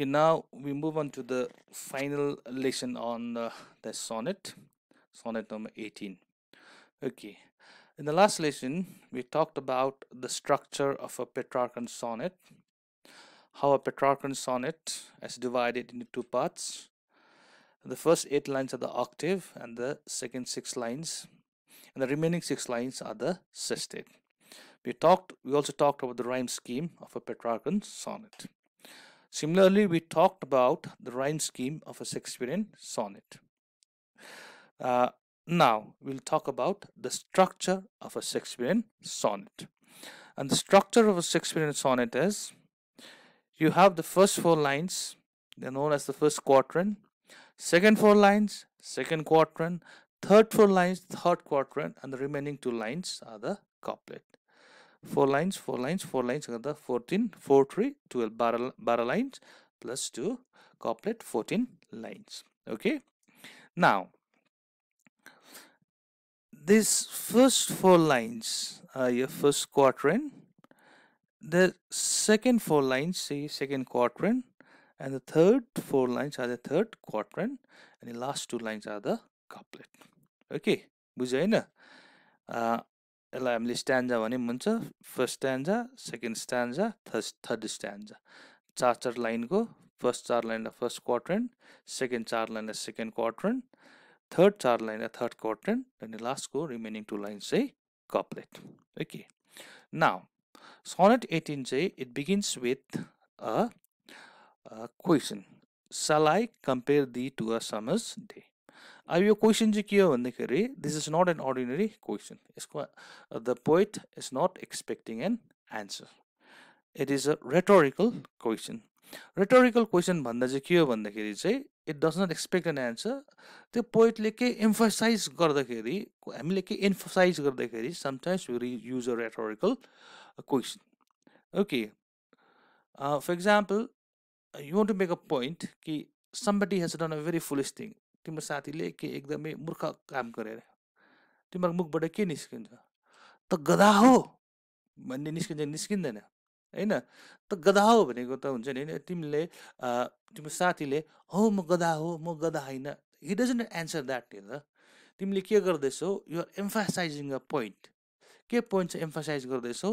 Okay, now we move on to the final lesson on the sonnet number 18. Okay, in the last lesson, we talked about the structure of a Petrarchan sonnet, how a Petrarchan sonnet is divided into two parts. The first 8 lines are the octave, and the second 6 lines, and the remaining 6 lines are the sestet. We also talked about the rhyme scheme of a Petrarchan sonnet. Similarly, we talked about the rhyme scheme of a Shakespearean sonnet. Now, we'll talk about the structure of a Shakespearean sonnet. And the structure of a Shakespearean sonnet is you have the first 4 lines, they're known as the first quatrain, second 4 lines, second quatrain, third 4 lines, third quatrain, and the remaining 2 lines are the couplet. 4 lines, 4 lines, 4 lines, 14, 4, 3, 12, 12 lines plus 2 couplet, 14 lines. Okay, now these first 4 lines are your first quatrain, the second 4 lines say second quatrain, and the third 4 lines are the third quatrain, and the last 2 lines are the couplet. Okay, बुझ्यो हैन? यसलाई हामीले stanza भने हुन्छ first stanza, second stanza, third stanza. चार लाइनको first 4 लाइनलाई first quadrant, second 4 लाइनलाई सेकेन्ड क्वाड्रेन्ट, थर्ड 4 लाइनलाई थर्ड क्वाड्रेन्ट, अनि लास्टको रिमेनिङ 2 लाइन्स चाहिँ कप्लेट. ओके, नाउ sonnet 18 चाहिँ it begins with a question. Shall I compare thee to a summer's day? अब यो क्वेसन चाहिँ के हो भन्दाखेरि this is not an ordinary question. यसको the poet is not expecting an answer. It is a rhetorical question. Rhetorical question भन्दा चाहिँ के हो भन्दाखेरि चाहिँ it does not expect an answer. त्यो पोइटले के एम्फसाइज गर्दाखेरि, हामीले के एम्फसाइज गर्दाखेरि sometimes we use a rhetorical question. Okay, for example you want to make a point कि somebody has done a very foolish thing. तिम्रो साथीले के एकदमै मूर्ख काम गरेर तिम्रो मुखबाट के निस्किन्छ? त गधा हो भन्ने निस्किँदैन हैन? त गधा हो भनेको त हुन्छ नि, तिमीले तिम्रो साथीले हो म गधा हो, म गधा होइन, he doesn't answer that नि त. तिमीले के गर्दैछौ? You are emphasizing a point. के पोइन्ट चाहिँ एम्फसाइज गर्दैछौ?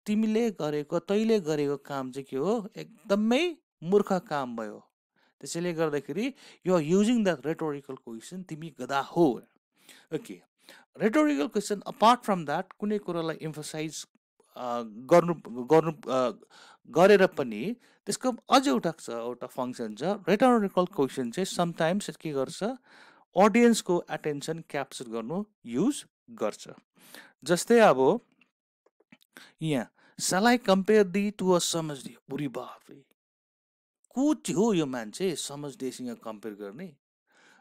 तिमीले गरेको, तैले गरेको काम चाहिँ के हो? एकदमै मूर्ख काम भयो. त्यसैले गर्दाखेरि you are using the rhetorical question, तिमी गधा हो. Okay, rhetorical question apart from that कुनै कुरालाई एम्फसाइज गरेर पनि त्यसको अझ एउटा फङ्सन छ. रेटोरिकल क्वेसन चाहिँ समटाइम्स के गर्छ? अडियन्सको एटेन्सन क्याप्चर गर्नु युज गर्छ. जस्तै अब यहाँ shall I compare thee to a summer's day? बुरी बाफ रे, को हो यो मान्छे समर्स डेसँग कम्पेयर गर्ने?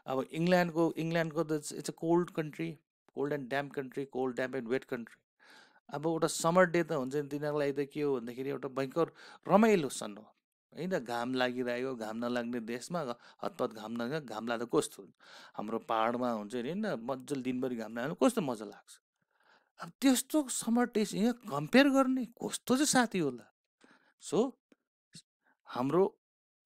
अब इङ्ल्यान्डको त it's a cold country, cold and damp country, cold damp and wet country. अब एउटा समर डे त हुन्छ नि तिनीहरूलाई त के हो भन्दाखेरि एउटा भयङ्कर रमाइलो सन हो होइन. घाम लागिरहेको, घाम नलाग्ने देशमा हतपत घाम लाग्दा कस्तो? हाम्रो पाहाडमा हुन्छ नि होइन, मजाले दिनभरि घाम लाग्यो कस्तो मजा लाग्छ. अब त्यस्तो समर डेसँग कम्पेयर गर्ने कस्तो चाहिँ साथी होला? सो हाम्रो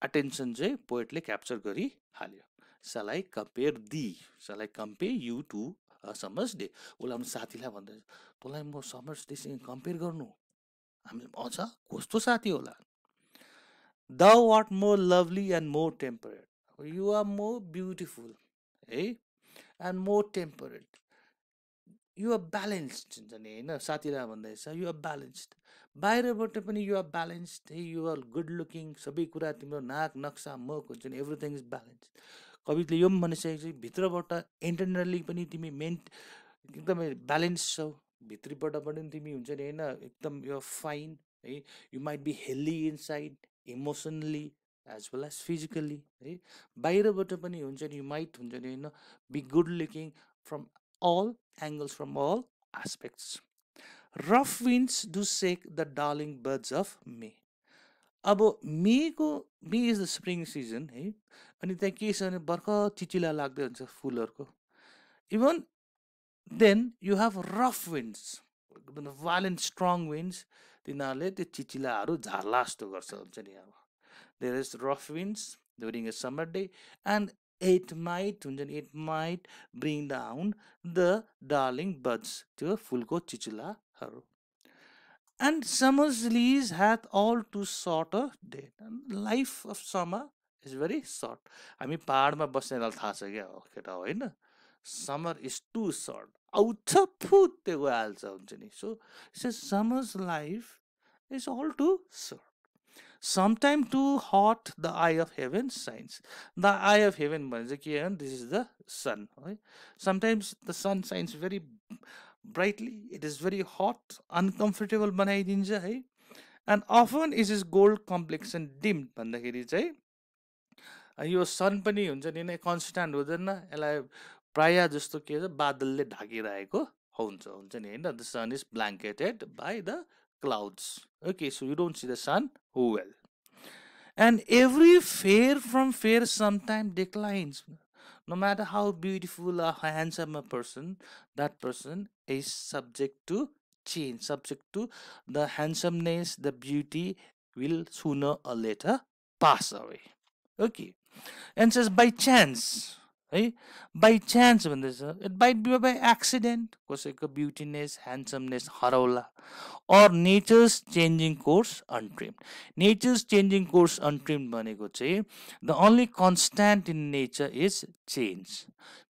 अटेन्सन चाहिँ पोएटले क्याप्चर गरिहाल्यो. Shall I compare thee? Shall I compare you to a summer's day? उसले आफ्नो साथीलाई भन्दैछ, तँलाई म समर्स डेसँग कम्पेयर गर्नु? हामी अझ कस्तो साथी होला? Thou art more lovely and more temperate. You are more beautiful, है, and more temperate. You are balanced हुन्छ नि होइन. साथीलाई भन्दैछ यु आर ब्यालेन्स्ड. बाहिरबाट पनि यु आर ब्यालेन्स्ड, है, यु आर गुड लुकिङ, सबै कुरा तिम्रो नाक नक्सा मुख हुन्छ नि, एभ्रिथिङ इज ब्यालेन्स्ड. कविले यो पनि भनिसकेको छ, भित्रबाट इन्टरनली पनि तिमी एकदमै ब्यालेन्स छौ, भित्रीबाट पनि तिमी हुन्छ नि होइन एकदम यु आर फाइन, है. You might be healthy inside, emotionally as well as physically, है. बाहिरबाट पनि हुन्छ नि यु माइट हुन्छ नि होइन be good looking from all angles, from all aspects. Rough winds do shake the darling buds of May. अब मे इज द स्प्रिङ सिजन, है. अनि त्यहाँ के छ भने भर्खर चिचिला लाग्दै हुन्छ फुलहरूको. Even then you have rough winds, एकदम भाइलेन्ट स्ट्रङ विन्ड्स. तिनीहरूले त्यो चिचिलाहरू झार्ला जस्तो गर्छ हुन्छ नि. अब there is rough winds during a summer day, and it might bring down the darling buds to फुलको चिचिलाहरू. And summer's lease hath all too short a date. And life of summer is very short. हामी पहाडमा बस्नेलाई थाहा छ क्या हो केटा होइन. Summer is too short. आउँछ फुत्ते गइहाल्छ हुन्छ नि. So summer's life is all too short. Sometime too hot, the eye of heaven shines. The eye of heaven भन्छ के हो? This is the sun. है. Sometimes the sun shines very brightly, it is very hot, uncomfortable बनाइदिन्छ है. And often it is gold complexion dimmed भन्दाखेरि चाहिँ यो सन पनि हुन्छ नि नै कन्स्ट्यान्ट हुँदैन, यसलाई प्राय जस्तो के छ बादलले ढाकिरहेको हुन्छ नि हैन. The sun is blanketed by the clouds. Okay, so you don't see the sun well. And every fair from fair sometime declines. No matter how beautiful or handsome a person, that person is subject to change, subject to the handsomeness, the beauty will sooner or later pass away. Okay. And says by chance, right? By chance, it might be by accident, कसैको beautiness, handsomeness हराउला, or nature's changing course untrimmed. Nature's changing course untrimmed भनेको चाहिँ the only constant in nature is change.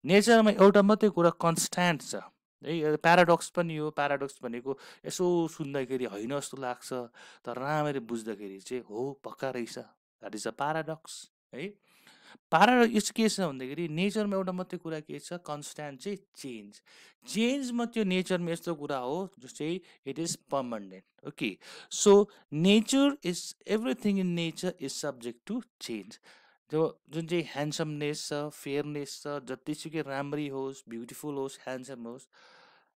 नेचरमा एउटा मात्रै कुरा constant छ है. Paradox पनि हो. प्याराडक्स भनेको यसो सुन्दाखेरि होइन जस्तो लाग्छ, तर राम्ररी बुझ्दाखेरि चाहिँ हो पक्का रहेछ. द्याट इज अ प्याराडक्स है. प्याराडक्स के छ भन्दाखेरि नेचरमा एउटा मात्रै कुरा के छ, कन्स्ट्यान्ट चाहिँ चेन्ज. चेन्जमा त्यो नेचरमा यस्तो कुरा हो जो चाहिँ it is permanent. Okay, so nature is everything in nature is subject to change. त्यो जुन चाहिँ ह्यान्डसमनेस छ, फेयरनेस छ, जतिसुकै राम्ररी होस्, ब्युटिफुल होस्, ह्यान्डसम होस्,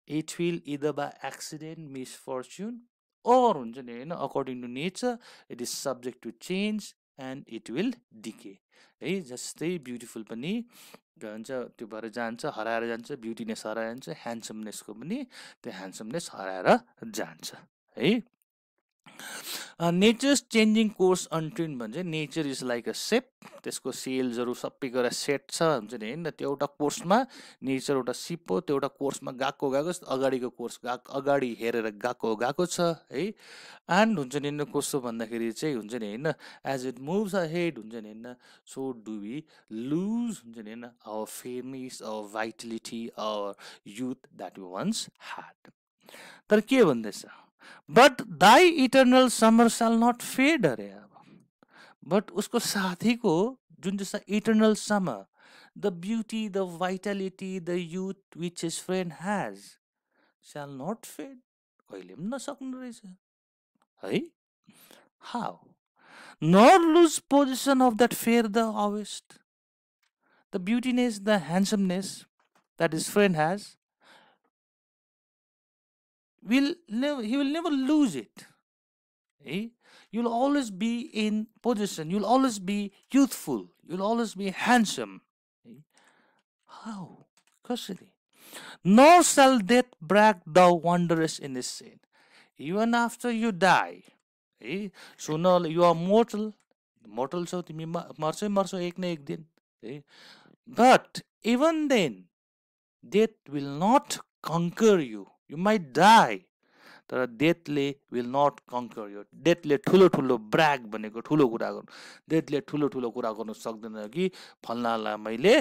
it will either by accident, misfortune, or हुन्छ नि होइन according to nature it is subject to change and it will decay है. जस्तै ब्युटिफुल पनि के भन्छ त्यो भएर जान्छ, हराएर जान्छ. ब्युटीनेस हराएर जान्छ, ह्यान्डसमनेसको पनि त्यो ह्यान्डसमनेस हराएर जान्छ है. नेचर्स चेन्जिङ कोर्स अनट्रेन्ड भन्छ. नेचर इज लाइक अ सेप, त्यसको सेल्सहरू सबै गरेर सेट छ हुन्छ नि होइन. त्यो एउटा कोर्समा, नेचर एउटा सिप हो, त्यो एउटा कोर्समा गएको अगाडिको कोर्स अगाडि हेरेर गएको छ है. एन्ड हुन्छ नि होइन कस्तो भन्दाखेरि चाहिँ हुन्छ नि होइन एज इट मुभ्स अहेड हुन्छ नि होइन, सो डु वी लुज हुन्छ नि होइन our fairness, our vitality, our youth that we once had. तर के भन्दैछ, but thy eternal summer shall not fade अरे. अब बट उसको साथीको जुन चाहिँ eternal summer, the beauty, the vitality, the youth which his friend has shall not fade, कहिले पनि नसक्नु रहेछ है. How not lose possession of that fair the harvest, the beautyness, the handsomeness that his friend has, he will never lose it. You'll always be in position, you'll always be youthful, you'll always be handsome. How? कसरी? Nor shall death brag thou wondrous in his sin. Even after you die, sooner you are mortal. Mortal छौ तिमी, मर्छौ एक न एक दिन. But even then, death will not conquer you. You might die, तर डेथले will not कन्कर you. डेथले ठुलो ठुलो ब्राग भनेको ठुलो कुरा गर्नु, डेथले ठुलो ठुलो कुरा गर्नु सक्दैन कि फल्नालाई मैले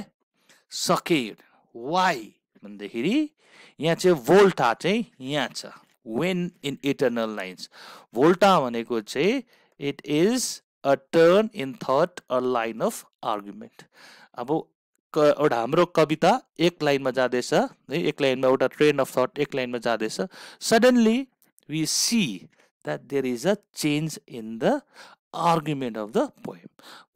सकेँ. वाइ भन्दाखेरि यहाँ चाहिँ भोल्टा चाहिँ यहाँ छ, when in eternal lines. Volta भनेको चाहिँ it is a turn in thought, a line of argument. अब एउटा हाम्रो कविता एक लाइनमा जाँदैछ है, एक लाइनमा एउटा ट्रेन अफ थट एक लाइनमा जाँदैछ. Suddenly we see that there is a change in the argument of the poem.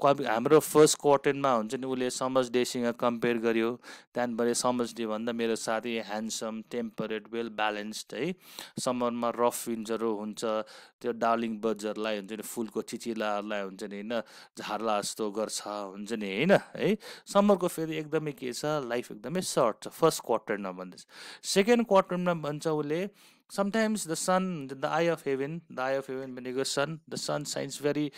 हाम्रो फर्स्ट क्वार्टरमा हुन्छ नि उसले समर्स डेसँग कम्पेयर गर्यो. त्यहाँबाट समर्स डे भन्दा मेरो साथी ह्यान्डसम, टेम्परेट, वेल ब्यालेन्स्ड है. समरमा रफ विन्ड्सहरू हुन्छ, त्यो डार्लिङ बर्ड्सहरूलाई हुन्छ नि फुलको चिचिलाहरूलाई हुन्छ नि होइन झार्ला जस्तो गर्छ हुन्छ नि होइन है. समरको फेरि एकदमै के छ, लाइफ एकदमै सर्ट छ. फर्स्ट क्वार्टरमा भन्दैछ. सेकेन्ड क्वार्टरमा भन्छ उसले sometimes the sun, the eye of heaven, भनेको sun, the sun shines very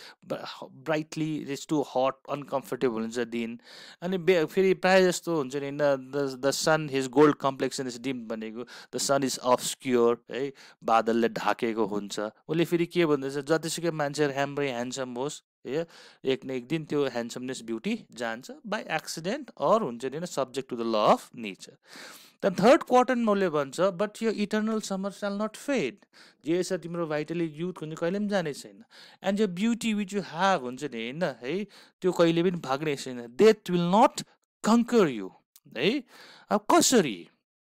brightly, it is too hot, uncomfortable हुन्छ दिन. अनि फेरि प्रायः जस्तो हुन्छ नि होइन, the sun, his gold complexion is dim भनेको, the sun is obscure है, बादलले ढाकेको हुन्छ. उसले फेरि के भन्दैछ, जतिसुकै मान्छे राम्रै ह्यान्डसम होस् है, एक न एक दिन त्यो ह्यान्डसमनेस ब्युटी जान्छ बाई एक्सिडेन्ट अर हुन्छ नि होइन subject to the law of nature. Then third quadrant मौले भन्छ, but your eternal summer shall not fade. जे छ तिम्रो भाइटली युथ हुन्छ कहिले पनि जाने छैन. And your beauty which you have हुन्छ नि होइन है, त्यो कहिले पनि भाग्ने छैन. Death will not conquer you है. अब कसरी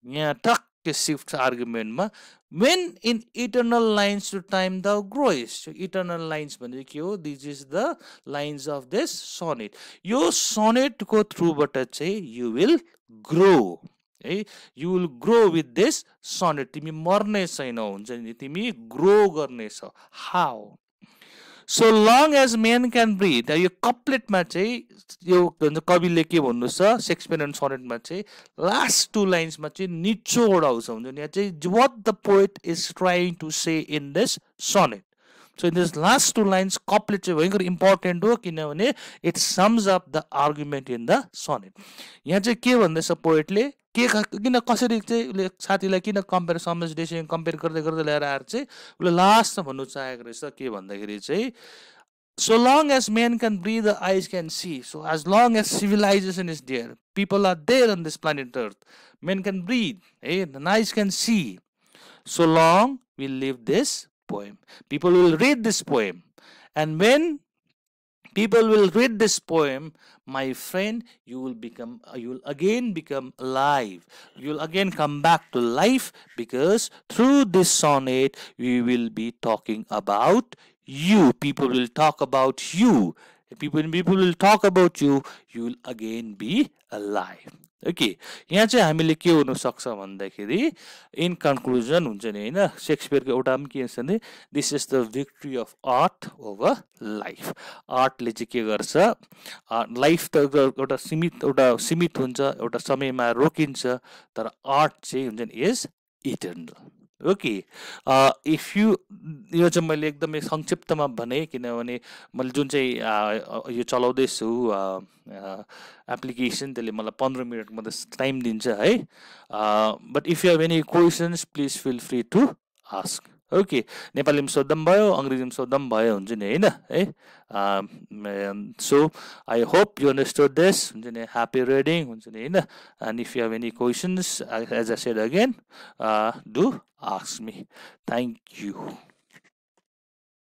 यहाँ टक्क shift आर्गुमेन्टमा, when in eternal lines to time thou growest. Eternal lines भनेको के हो, this is the lines of this sonnet. यो sonnet को थ्रुबाट चाहिँ you will grow है, you will grow with this sonnet. तिमी मर्ने छैनौ हुन्छ नि, तिमी grow गर्नेछौ. How? So long as man can breathe. यो कप्लेटमा चाहिँ यो कविले के भन्नु छ, शेक्सपियरियन सोनेटमा चाहिँ लास्ट टु लाइन्समा चाहिँ निचोड आउँछ हुन्छ नि, चाहिँ what the poet is trying to say in this sonnet. So in this last two lines, couplet चाहिँ भयंकर इम्पोर्टेन्ट हो, किनभने it sums up the argument in the sonnet. यहाँ चाहिँ के भन्दैछ पोएटले, के किन कसरी चाहिँ उसले साथीलाई किन कम्पेयर समझदेखि कम्पेयर गर्दै गर्दै ल्याएर आएर चाहिँ उसले लास्टमा भन्नु चाहेको रहेछ के भन्दाखेरि चाहिँ, so long as man can breathe, the eyes can see. So as long as civilization is there, people are there on this planet Earth, men can breathe, and eyes can see. So long we live this poem. People will read this poem, and when people will read this poem, my friend, you will again become alive. You will again come back to life, because through this sonnet we will be talking about you. People will talk about you. People will talk about you. You will again be alive. Okay, यहाँ चाहिँ हामीले के हुन सक्छ भन्दाखेरि in conclusion हुन्छ नि होइन, शेक्सपियरको एउटा पनि के छ भने, this is the victory of art over life. आर्टले चाहिँ के गर्छ, लाइफ त एउटा सीमित हुन्छ, एउटा समयमा रोकिन्छ, तर आर्ट चाहिँ हुन्छ नि is eternal. Okay, if you, यो चाहिँ मैले एकदमै संक्षिप्तमा भने, किनभने मैले जुन चाहिँ यो चलाउँदैछु एप्लिकेसन, त्यसले मलाई 15 मिनट मात्रै टाइम दिन्छ है. But if you have any questions please feel free to ask. Okay, नेपालीमा सोध्दा पनि भयो, अङ्ग्रेजीमा सोध्दा पनि भयो हुन्छ नि होइन है. So I hope you understood this हुन्छ नि. ह्याप्पी रिडिङ हुन्छ नि होइन. And if you have any questions, as I said again, do ask me. Thank you.